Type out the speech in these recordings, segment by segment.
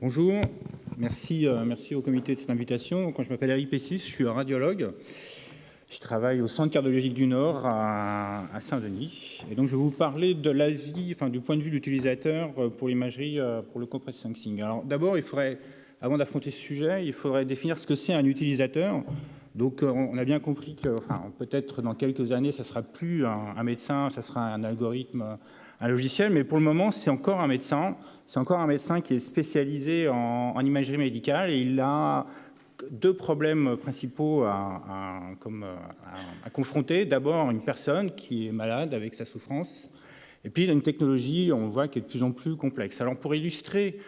Bonjour, merci au comité de cette invitation. Quand je m'appelle Eric Pessis, je suis un radiologue. Je travaille au Centre cardiologique du Nord à Saint-Denis. Et donc je vais vous parler de l'avis, du point de vue de l'utilisateur pour l'imagerie pour le compressed sensing. Alors d'abord, avant d'affronter ce sujet, il faudrait définir ce que c'est un utilisateur. Donc on a bien compris que peut-être dans quelques années, ça ne sera plus un médecin, ça sera un algorithme, un logiciel, mais pour le moment, c'est encore un médecin. C'est encore un médecin qui est spécialisé en imagerie médicale et il a deux problèmes principaux à confronter. D'abord, une personne qui est malade avec sa souffrance, et puis il a une technologie, on voit, qui est de plus en plus complexe. Alors pour illustrer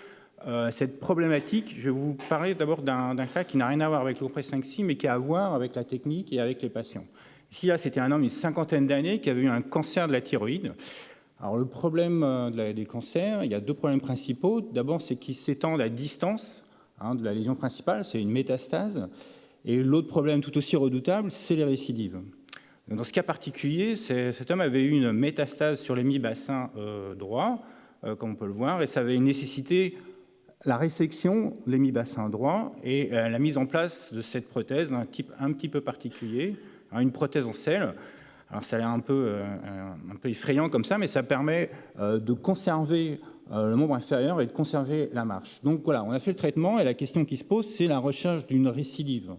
cette problématique, je vais vous parler d'abord d'un cas qui n'a rien à voir avec le compressed sensing, mais qui a à voir avec la technique et avec les patients. Ici, là, c'était un homme d'une cinquantaine d'années qui avait eu un cancer de la thyroïde. Alors le problème des cancers, il y a deux problèmes principaux. D'abord, c'est qu'ils s'étendent à distance de la lésion principale, c'est une métastase. Et l'autre problème tout aussi redoutable, c'est les récidives. Dans ce cas particulier, cet homme avait eu une métastase sur l'hémibassin droit, comme on peut le voir, et ça avait nécessité la résection de l'hémibassin droit et la mise en place de cette prothèse d'un type un petit peu particulier, une prothèse en selle. Alors ça a l'air un peu effrayant comme ça, mais ça permet de conserver le membre inférieur et de conserver la marche. Donc voilà, on a fait le traitement et la question qui se pose, c'est la recherche d'une récidive.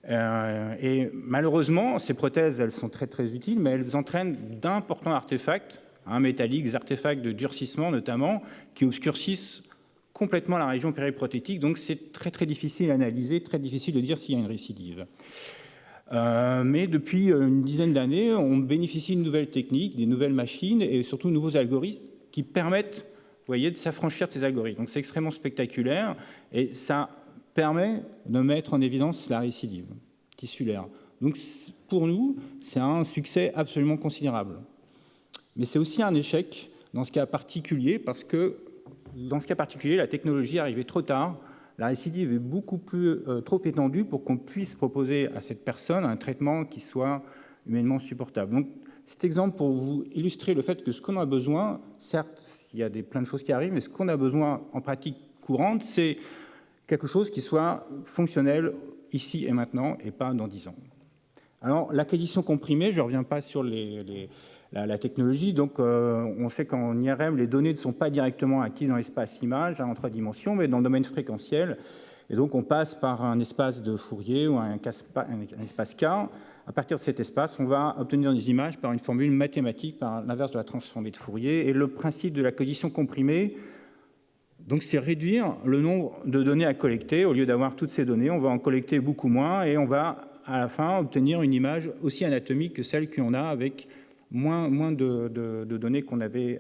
Et malheureusement, ces prothèses, elles sont très très utiles, mais elles entraînent d'importants artefacts, métalliques, des artefacts de durcissement notamment, qui obscurcissent complètement la région périprothétique. Donc c'est très très difficile à analyser, très difficile de dire s'il y a une récidive. Mais depuis une dizaine d'années, on bénéficie de nouvelles techniques, des nouvelles machines et surtout de nouveaux algorithmes qui permettent, vous voyez, de s'affranchir de ces algorithmes. Donc c'est extrêmement spectaculaire et ça permet de mettre en évidence la récidive tissulaire. Donc pour nous, c'est un succès absolument considérable. Mais c'est aussi un échec dans ce cas particulier parce que dans ce cas particulier, la technologie est arrivée trop tard. La récidive est beaucoup trop étendue pour qu'on puisse proposer à cette personne un traitement qui soit humainement supportable. Donc, cet exemple pour vous illustrer le fait que ce qu'on a besoin, certes, il y a plein de choses qui arrivent, mais ce qu'on a besoin en pratique courante, c'est quelque chose qui soit fonctionnel ici et maintenant et pas dans 10 ans. Alors, l'acquisition comprimée, je ne reviens pas sur la technologie. Donc, on sait qu'en IRM, les données ne sont pas directement acquises dans l'espace image en 3 dimensions, mais dans le domaine fréquentiel. Et donc, on passe par un espace de Fourier ou un espace K. À partir de cet espace, on va obtenir des images par une formule mathématique, par l'inverse de la transformée de Fourier. Et le principe de l'acquisition comprimée, donc, c'est réduire le nombre de données à collecter. Au lieu d'avoir toutes ces données, on va en collecter beaucoup moins et on va, à la fin, obtenir une image aussi anatomique que celle qu'on a avec moins de données qu'on avait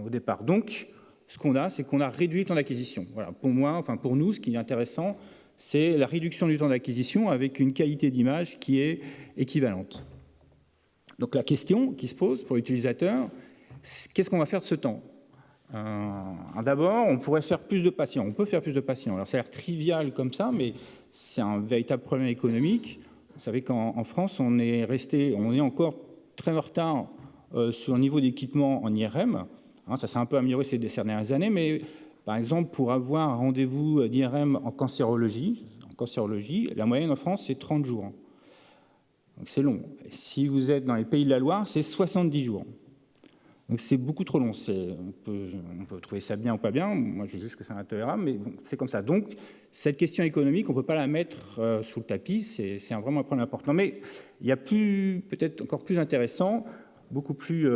au départ. Donc, ce qu'on a, c'est qu'on a réduit le temps d'acquisition. Voilà. Pour nous, ce qui est intéressant, c'est la réduction du temps d'acquisition avec une qualité d'image qui est équivalente. Donc, la question qui se pose pour l'utilisateur, qu'est-ce qu'on va faire de ce temps ? D'abord, on pourrait faire plus de patients. On peut faire plus de patients. Alors, ça a l'air trivial comme ça, mais c'est un véritable problème économique. Vous savez qu'en France, on est encore très en retard sur le niveau d'équipement en IRM. Ça s'est un peu amélioré ces dernières années, mais par exemple, pour avoir un rendez-vous d'IRM en cancérologie, la moyenne en France, c'est 30 jours. Donc c'est long. Si vous êtes dans les Pays de la Loire, c'est 70 jours. Donc c'est beaucoup trop long. On peut trouver ça bien ou pas bien. Moi, je juge que c'est intolérable, mais bon, c'est comme ça. Donc, cette question économique, on ne peut pas la mettre sous le tapis. C'est vraiment un problème important. Mais il y a peut-être encore plus intéressant, beaucoup plus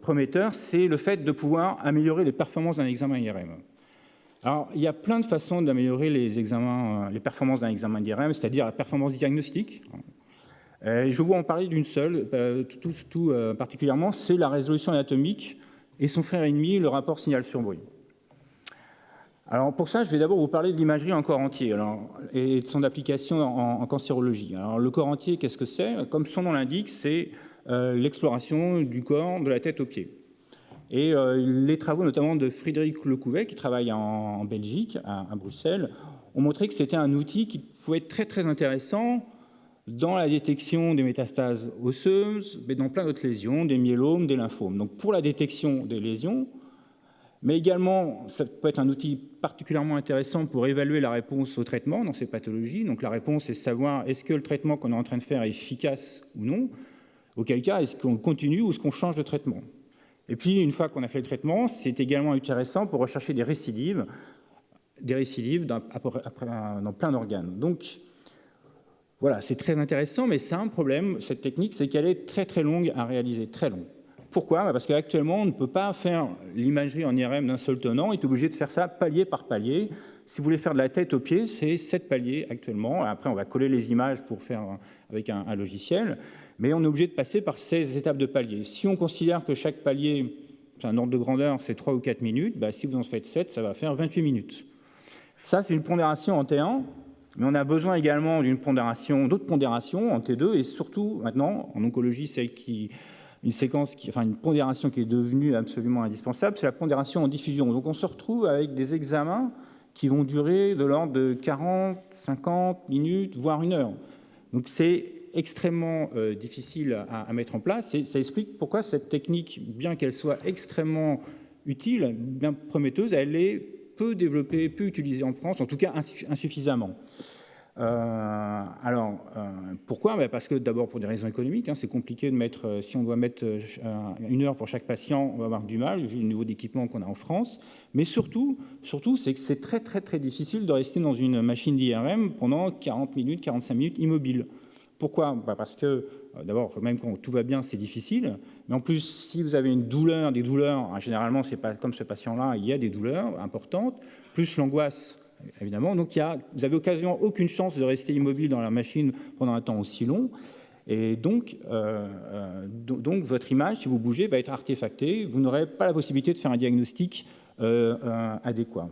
prometteur, c'est le fait de pouvoir améliorer les performances d'un examen IRM. Alors, il y a plein de façons d'améliorer les performances d'un examen d'IRM, c'est-à-dire la performance diagnostique. Je vais vous en parler d'une seule, tout particulièrement, c'est la résolution anatomique et son frère ennemi, le rapport signal sur bruit. Alors pour ça, je vais d'abord vous parler de l'imagerie en corps entier et de son application en cancérologie. Alors le corps entier, qu'est-ce que c'est ? Comme son nom l'indique, c'est l'exploration du corps de la tête aux pieds. Et les travaux notamment de Frédéric Lecouvet, qui travaille en Belgique, à Bruxelles, ont montré que c'était un outil qui pouvait être très très intéressant dans la détection des métastases osseuses, mais dans plein d'autres lésions, des myélomes, des lymphomes. Donc pour la détection des lésions, Mais également, ça peut être un outil particulièrement intéressant pour évaluer la réponse au traitement dans ces pathologies. Donc la réponse, c'est savoir est-ce que le traitement qu'on est en train de faire est efficace ou non. Auquel cas, est-ce qu'on continue ou est-ce qu'on change de traitement? Et puis, une fois qu'on a fait le traitement, c'est également intéressant pour rechercher des récidives dans plein d'organes. Donc, voilà, c'est très intéressant, mais c'est un problème, cette technique, c'est qu'elle est très très longue à réaliser, très longue. Pourquoi? Parce qu'actuellement, on ne peut pas faire l'imagerie en IRM d'un seul tenant, on est obligé de faire ça palier par palier. Si vous voulez faire de la tête aux pieds, c'est 7 paliers actuellement. Après, on va coller les images pour faire avec un logiciel, mais on est obligé de passer par ces étapes de paliers. Si on considère que chaque palier, c'est un ordre de grandeur, c'est 3 ou 4 minutes, bah, si vous en faites 7, ça va faire 28 minutes. Ça, c'est une pondération en T1, mais on a besoin également d'autres pondérations en T2, et surtout, maintenant, en oncologie, une pondération qui est devenue absolument indispensable, c'est la pondération en diffusion. Donc on se retrouve avec des examens qui vont durer de l'ordre de 40, 50 minutes, voire 1 heure. Donc c'est extrêmement difficile à mettre en place, et ça explique pourquoi cette technique, bien qu'elle soit extrêmement utile, bien prometteuse, elle est peu développée, peu utilisée en France, en tout cas insuffisamment. Pourquoi? Parce que d'abord pour des raisons économiques, c'est compliqué de mettre, si on doit mettre 1 heure pour chaque patient, on va avoir du mal vu le niveau d'équipement qu'on a en France, mais surtout c'est que c'est très très très difficile de rester dans une machine d'IRM pendant 40 minutes, 45 minutes immobile. Pourquoi? Parce que d'abord, même quand tout va bien, c'est difficile, mais en plus, si vous avez des douleurs, généralement, c'est pas comme ce patient-là, il y a des douleurs importantes, plus l'angoisse, évidemment. Donc, vous avez quasiment aucune chance de rester immobile dans la machine pendant un temps aussi long. Et donc votre image, si vous bougez, va être artefactée. Vous n'aurez pas la possibilité de faire un diagnostic adéquat.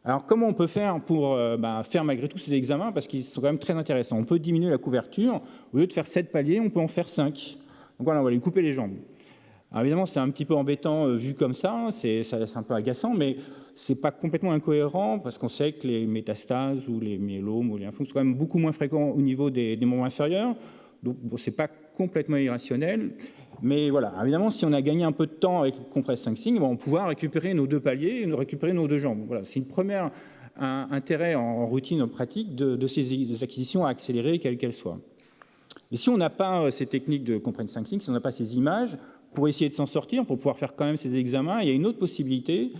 Alors, comment on peut faire pour faire malgré tout ces examens? Parce qu'ils sont quand même très intéressants. On peut diminuer la couverture. Au lieu de faire 7 paliers, on peut en faire 5. Donc voilà, on va lui couper les jambes. Alors évidemment, c'est un petit peu embêtant vu comme ça, c'est un peu agaçant, mais ce n'est pas complètement incohérent parce qu'on sait que les métastases ou les myélomes ou les lymphomes sont quand même beaucoup moins fréquents au niveau des membres inférieurs. Donc bon, ce n'est pas complètement irrationnel. Mais voilà, évidemment, si on a gagné un peu de temps avec Compress 5 Signes, on va pouvoir récupérer nos 2 paliers et récupérer nos 2 jambes. Voilà, c'est une première intérêt en routine, en pratique, de ces acquisitions à accélérer, quelles qu'elles soient. Et si on n'a pas ces techniques de Compress 5 Signes, si on n'a pas ces images, pour essayer de s'en sortir, pour pouvoir faire quand même ces examens, il y a une autre possibilité,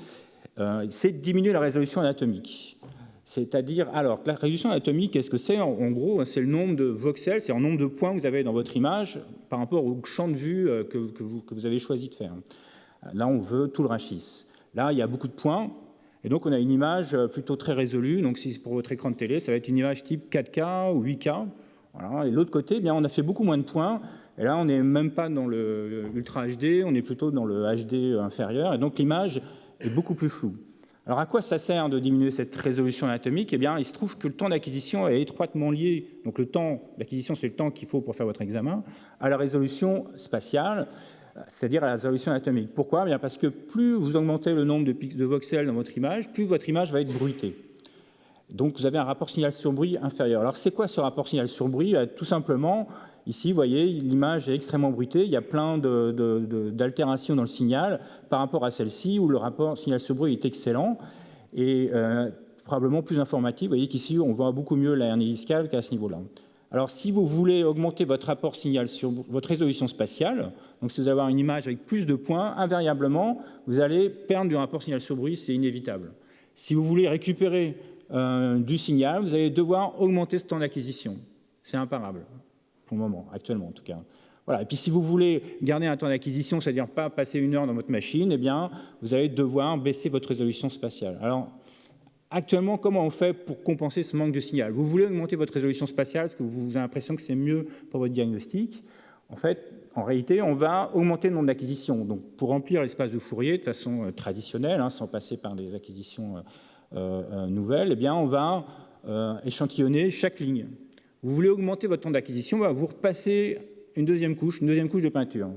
c'est de diminuer la résolution anatomique. C'est-à-dire, alors, la résolution anatomique, qu'est-ce que c'est? En gros, c'est le nombre de voxels, c'est le nombre de points que vous avez dans votre image par rapport au champ de vue que vous avez choisi de faire. Là, on veut tout le rachis. Là, il y a beaucoup de points, et donc on a une image plutôt très résolue. Donc, si c'est pour votre écran de télé, ça va être une image type 4K ou 8K. Voilà. Et de l'autre côté, bien, on a fait beaucoup moins de points. Et là, on n'est même pas dans le Ultra HD, on est plutôt dans le HD inférieur, et donc l'image est beaucoup plus floue. Alors, à quoi ça sert de diminuer cette résolution anatomique? Eh bien, il se trouve que le temps d'acquisition est étroitement lié, donc le temps d'acquisition, c'est le temps qu'il faut pour faire votre examen, à la résolution spatiale, c'est-à-dire à la résolution anatomique. Pourquoi? Eh bien, parce que plus vous augmentez le nombre de voxels dans votre image, plus votre image va être bruitée. Donc, vous avez un rapport signal sur bruit inférieur. Alors, c'est quoi ce rapport signal sur bruit? Tout simplement, ici, vous voyez, l'image est extrêmement bruitée. Il y a plein d'altérations dans le signal par rapport à celle-ci, où le rapport signal sur bruit est excellent et probablement plus informatif. Vous voyez qu'ici, on voit beaucoup mieux la hernie discale qu'à ce niveau-là. Alors, si vous voulez augmenter votre rapport signal sur votre résolution spatiale, donc si vous avez une image avec plus de points, invariablement, vous allez perdre du rapport signal sur bruit, c'est inévitable. Si vous voulez récupérer du signal, vous allez devoir augmenter ce temps d'acquisition. C'est imparable, pour le moment, actuellement en tout cas. Voilà. Et puis si vous voulez garder un temps d'acquisition, c'est-à-dire pas passer 1 heure dans votre machine, eh bien, vous allez devoir baisser votre résolution spatiale. Alors, actuellement, comment on fait pour compenser ce manque de signal? Vous voulez augmenter votre résolution spatiale parce que vous avez l'impression que c'est mieux pour votre diagnostic. En fait, en réalité, on va augmenter le nombre d'acquisitions. Donc, pour remplir l'espace de Fourier de façon traditionnelle, sans passer par des acquisitions nouvelles, eh bien, on va échantillonner chaque ligne. Vous voulez augmenter votre temps d'acquisition, vous repassez une deuxième couche de peinture.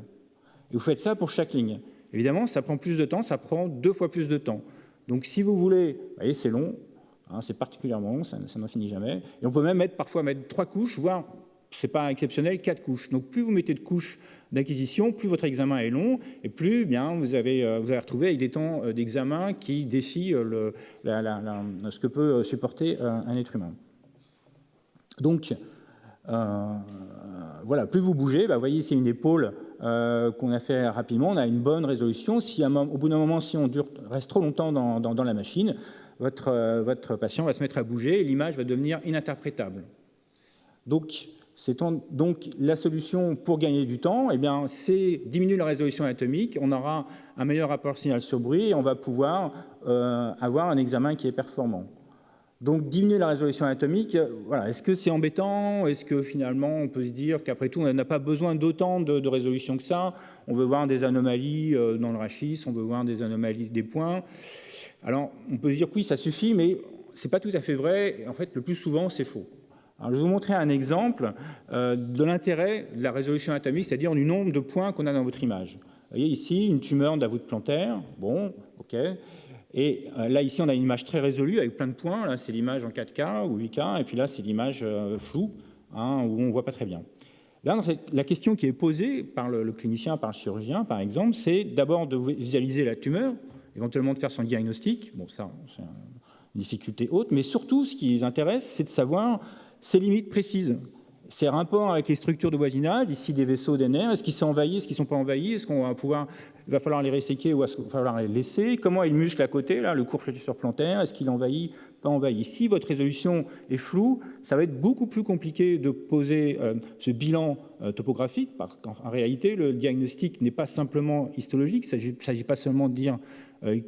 Et vous faites ça pour chaque ligne. Évidemment, ça prend plus de temps, ça prend 2 fois plus de temps. Donc, si vous voulez, vous voyez, c'est long, c'est particulièrement long, ça n'en finit jamais. Et on peut même parfois mettre 3 couches, voire c'est pas exceptionnel, 4 couches. Donc plus vous mettez de couches d'acquisition, plus votre examen est long, et plus bien vous allez retrouver avec des temps d'examen qui défient ce que peut supporter un être humain. Donc, voilà, plus vous bougez, vous voyez, c'est une épaule qu'on a fait rapidement, on a une bonne résolution. Si au bout d'un moment, si on reste trop longtemps dans la machine, votre patient va se mettre à bouger et l'image va devenir ininterprétable. Donc la solution pour gagner du temps, eh bien, c'est diminuer la résolution anatomique, on aura un meilleur rapport signal sur bruit et on va pouvoir avoir un examen qui est performant. Donc diminuer la résolution anatomique, voilà. Est-ce que c'est embêtant? Est-ce que finalement on peut se dire qu'après tout on n'a pas besoin d'autant de résolution que ça? On veut voir des anomalies dans le rachis, on veut voir des anomalies des points. Alors on peut se dire que oui, ça suffit, mais c'est pas tout à fait vrai. En fait, le plus souvent c'est faux. Alors, je vais vous montrer un exemple de l'intérêt de la résolution anatomique, c'est-à-dire du nombre de points qu'on a dans votre image. Vous voyez ici une tumeur de la voûte plantaire, bon, ok. Et là, ici, on a une image très résolue avec plein de points. Là, c'est l'image en 4K ou 8K. Et puis là, c'est l'image floue, où on ne voit pas très bien. Là, la question qui est posée par le clinicien, par le chirurgien, par exemple, c'est d'abord de visualiser la tumeur, éventuellement de faire son diagnostic. Bon, ça, c'est une difficulté haute. Mais surtout, ce qui les intéresse, c'est de savoir ses limites précises. Ces rapports avec les structures de voisinage, ici des vaisseaux, des nerfs, est-ce qu'ils sont envahis, est-ce qu'ils ne sont pas envahis, est-ce qu'on va pouvoir, il va falloir les resséquer ou est-ce qu'il va falloir les laisser, comment est le muscle à côté, là, le court fléchisseur plantaire, est-ce qu'il envahit, pas envahi. Si votre résolution est floue, ça va être beaucoup plus compliqué de poser ce bilan topographique. En réalité, le diagnostic n'est pas simplement histologique, il ne s'agit pas seulement de dire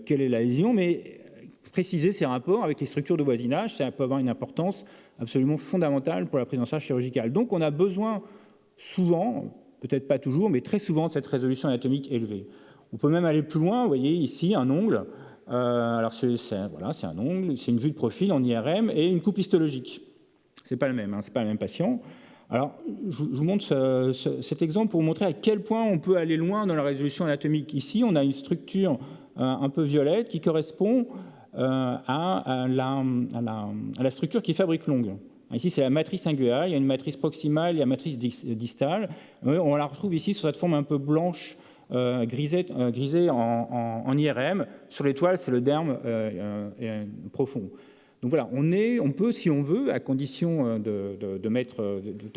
quelle est la lésion, mais préciser ces rapports avec les structures de voisinage, ça peut avoir une importance absolument fondamentale pour la prise en charge chirurgicale. Donc on a besoin souvent, peut-être pas toujours, mais très souvent de cette résolution anatomique élevée. On peut même aller plus loin, vous voyez ici un ongle, alors voilà, c'est un ongle, c'est une vue de profil en IRM et une coupe histologique. C'est pas le même, c'est pas le même patient. Alors je vous montre cet exemple pour vous montrer à quel point on peut aller loin dans la résolution anatomique. Ici on a une structure un peu violette qui correspond à la structure qui fabrique l'ongle. Ici, c'est la matrice inguinale, il y a une matrice proximale, il y a une matrice distale. On la retrouve ici sur cette forme un peu blanche, grisée en IRM. Sur l'étoile, c'est le derme profond. Donc voilà, on peut, si on veut, à condition de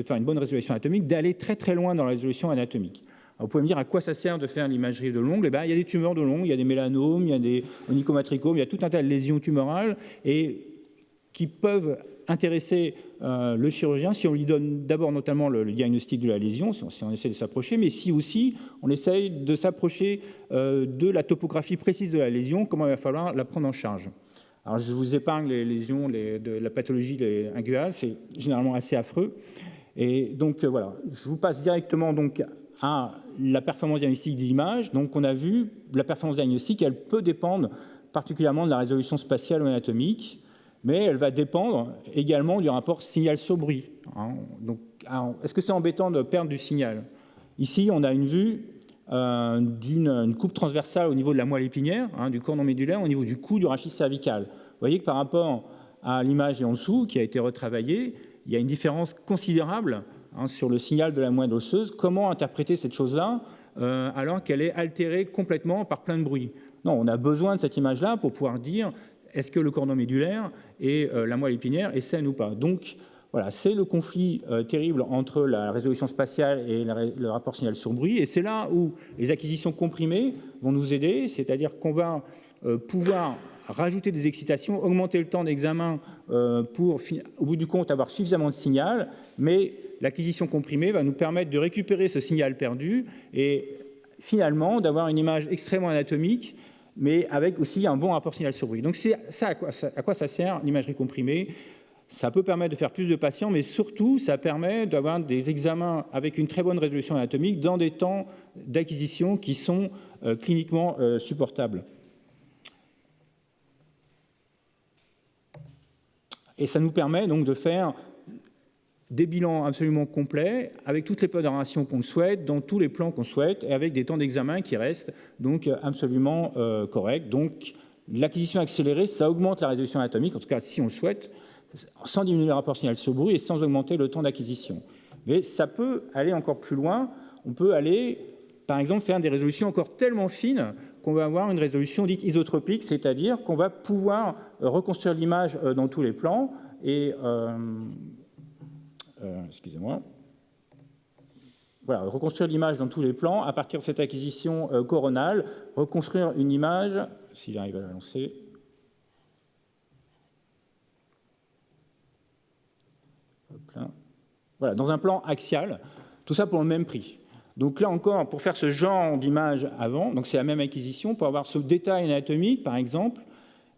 faire une bonne résolution anatomique, d'aller très très loin dans la résolution anatomique. Alors, vous pouvez me dire à quoi ça sert de faire l'imagerie de l'ongle. Eh bien, il y a des tumeurs de l'ongle, il y a des mélanomes, il y a des onychomatricomes, il y a tout un tas de lésions tumorales et qui peuvent intéresser le chirurgien si on lui donne d'abord notamment le diagnostic de la lésion, si on essaie de s'approcher, mais si aussi on essaye de s'approcher de la topographie précise de la lésion, comment il va falloir la prendre en charge. Alors, je vous épargne les lésions de la pathologie inguinale, c'est généralement assez affreux. Et donc, voilà, je vous passe directement donc à la performance diagnostique de l'image. Donc, on a vu la performance diagnostique, elle peut dépendre particulièrement de la résolution spatiale ou anatomique, mais elle va dépendre également du rapport signal sur bruit. Donc, est-ce que c'est embêtant de perdre du signal? Ici, on a une vue d'une coupe transversale au niveau de la moelle épinière, du cordon médulaire, au niveau du cou, du rachis cervical. Vous voyez que par rapport à l'image en dessous, qui a été retravaillée, il y a une différence considérable sur le signal de la moelle osseuse. Comment interpréter cette chose-là alors qu'elle est altérée complètement par plein de bruit? Non, on a besoin de cette image-là pour pouvoir dire est-ce que le cordon médulaire et la moelle épinière est saine ou pas. Donc, voilà, c'est le conflit terrible entre la résolution spatiale et le rapport signal sur bruit. Et c'est là où les acquisitions comprimées vont nous aider, c'est-à-dire qu'on va pouvoir rajouter des excitations, augmenter le temps d'examen pour, au bout du compte, avoir suffisamment de signal, mais l'acquisition comprimée va nous permettre de récupérer ce signal perdu et finalement d'avoir une image extrêmement anatomique, mais avec aussi un bon rapport signal sur bruit. Donc c'est ça à quoi ça sert l'imagerie comprimée. Ça peut permettre de faire plus de patients, mais surtout ça permet d'avoir des examens avec une très bonne résolution anatomique dans des temps d'acquisition qui sont cliniquement supportables. Et ça nous permet donc de faire des bilans absolument complets, avec toutes les pondérations qu'on souhaite, dans tous les plans qu'on souhaite, et avec des temps d'examen qui restent donc absolument corrects. Donc l'acquisition accélérée, ça augmente la résolution anatomique, en tout cas si on le souhaite, sans diminuer le rapport signal sur bruit et sans augmenter le temps d'acquisition. Mais ça peut aller encore plus loin. On peut aller, par exemple, faire des résolutions encore tellement fines qu'on va avoir une résolution dite isotropique, c'est-à-dire qu'on va pouvoir reconstruire l'image dans tous les plans et excusez-moi. Voilà, reconstruire l'image dans tous les plans à partir de cette acquisition coronale, reconstruire une image, si j'arrive à la lancer. Hop là. Voilà, dans un plan axial, tout ça pour le même prix. Donc là encore, pour faire ce genre d'image avant, donc c'est la même acquisition, pour avoir ce détail anatomique, par exemple,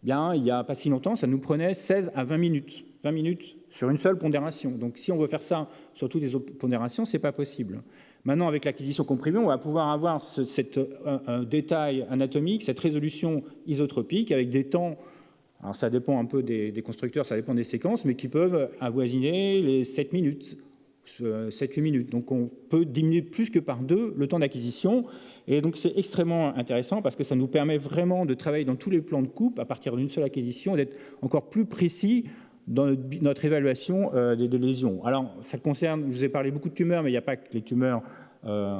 eh bien, il n'y a pas si longtemps, ça nous prenait 16 à 20 minutes. 20 minutes sur une seule pondération. Donc si on veut faire ça sur toutes les autres pondérations, ce n'est pas possible. Maintenant, avec l'acquisition comprimée, on va pouvoir avoir cette détail anatomique, cette résolution isotropique avec des temps, alors ça dépend un peu des constructeurs, ça dépend des séquences, mais qui peuvent avoisiner les 7 minutes, 7-8 minutes. Donc on peut diminuer plus que par 2 le temps d'acquisition. Et donc c'est extrêmement intéressant parce que ça nous permet vraiment de travailler dans tous les plans de coupe à partir d'une seule acquisition, d'être encore plus précis dans notre évaluation des lésions. Alors, ça concerne, je vous ai parlé beaucoup de tumeurs, mais il n'y a pas que les tumeurs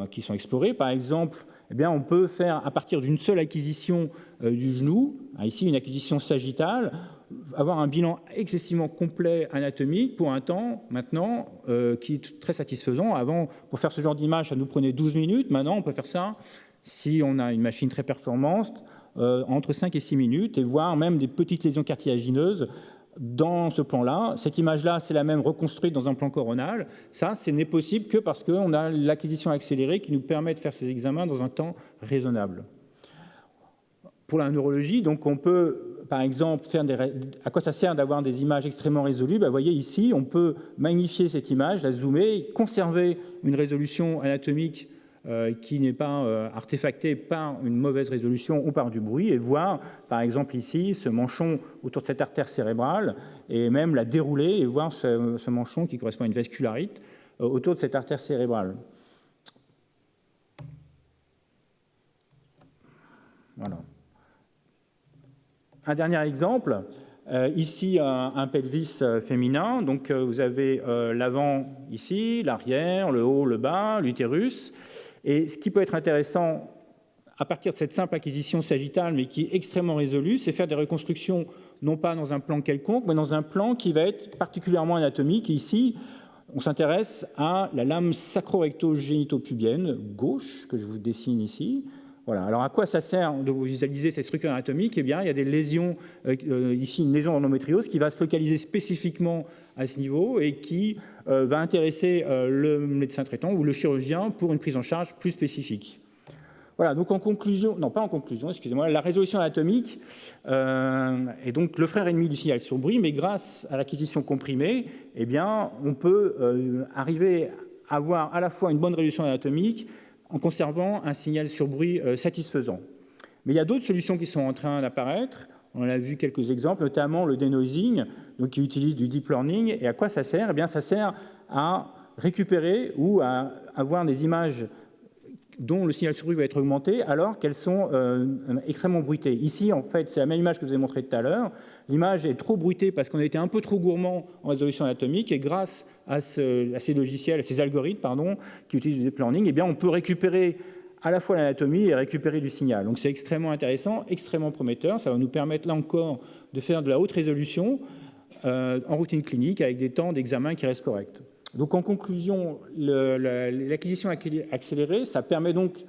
qui sont explorées. Par exemple, eh bien, on peut faire, à partir d'une seule acquisition du genou, ici une acquisition sagittale, avoir un bilan excessivement complet anatomique pour un temps, maintenant, qui est très satisfaisant. Avant, pour faire ce genre d'image, ça nous prenait 12 minutes. Maintenant, on peut faire ça, si on a une machine très performante, entre 5 et 6 minutes, et voir même des petites lésions cartilagineuses dans ce plan-là. Cette image-là, c'est la même reconstruite dans un plan coronal. Ça, ce n'est possible que parce qu'on a l'acquisition accélérée qui nous permet de faire ces examens dans un temps raisonnable. Pour la neurologie, donc on peut, par exemple, faire à quoi ça sert d'avoir des images extrêmement résolues? Vous voyez ici, on peut magnifier cette image, la zoomer, conserver une résolution anatomique qui n'est pas artefacté par une mauvaise résolution ou par du bruit, et voir, par exemple ici, ce manchon autour de cette artère cérébrale, et même la dérouler, et voir ce manchon qui correspond à une vascularite autour de cette artère cérébrale. Voilà. Un dernier exemple, ici un pelvis féminin, donc vous avez l'avant ici, l'arrière, le haut, le bas, l'utérus. Et ce qui peut être intéressant, à partir de cette simple acquisition sagittale, mais qui est extrêmement résolue, c'est faire des reconstructions, non pas dans un plan quelconque, mais dans un plan qui va être particulièrement anatomique. Et ici, on s'intéresse à la lame sacro-recto-génito-pubienne gauche, que je vous dessine ici. Voilà. Alors, à quoi ça sert de vous visualiser cette structure anatomique? Eh bien, il y a des lésions, ici une lésion d'endométriose qui va se localiser spécifiquement à ce niveau et qui va intéresser le médecin traitant ou le chirurgien pour une prise en charge plus spécifique. Voilà, donc en conclusion, non pas en conclusion, excusez-moi, la résolution anatomique est donc le frère ennemi du signal sur bruit, mais grâce à l'acquisition comprimée, eh bien, on peut arriver à avoir à la fois une bonne résolution anatomique en conservant un signal sur bruit satisfaisant. Mais il y a d'autres solutions qui sont en train d'apparaître. On a vu quelques exemples, notamment le denoising, donc qui utilise du deep learning. Et à quoi ça sert? Eh bien, ça sert à récupérer ou à avoir des images dont le signal sur bruit va être augmenté alors qu'elles sont extrêmement bruitées. Ici, en fait, c'est la même image que je vous ai montrée tout à l'heure. L'image est trop bruitée parce qu'on a été un peu trop gourmand en résolution anatomique, et grâce à ces logiciels, à ces algorithmes, pardon, qui utilisent du deep learning, eh bien, on peut récupérer à la fois l'anatomie et récupérer du signal. Donc c'est extrêmement intéressant, extrêmement prometteur. Ça va nous permettre, là encore, de faire de la haute résolution en routine clinique avec des temps d'examen qui restent corrects. Donc en conclusion, l'acquisition accélérée, ça permet donc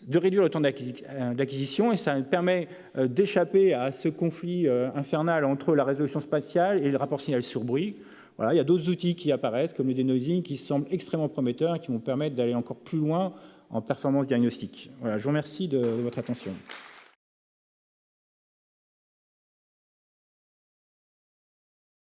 de réduire le temps d'acquisition et ça permet d'échapper à ce conflit infernal entre la résolution spatiale et le rapport signal sur bruit. Voilà, il y a d'autres outils qui apparaissent, comme le denoising, qui semblent extrêmement prometteurs et qui vont permettre d'aller encore plus loin en performance diagnostique. Voilà, je vous remercie de votre attention.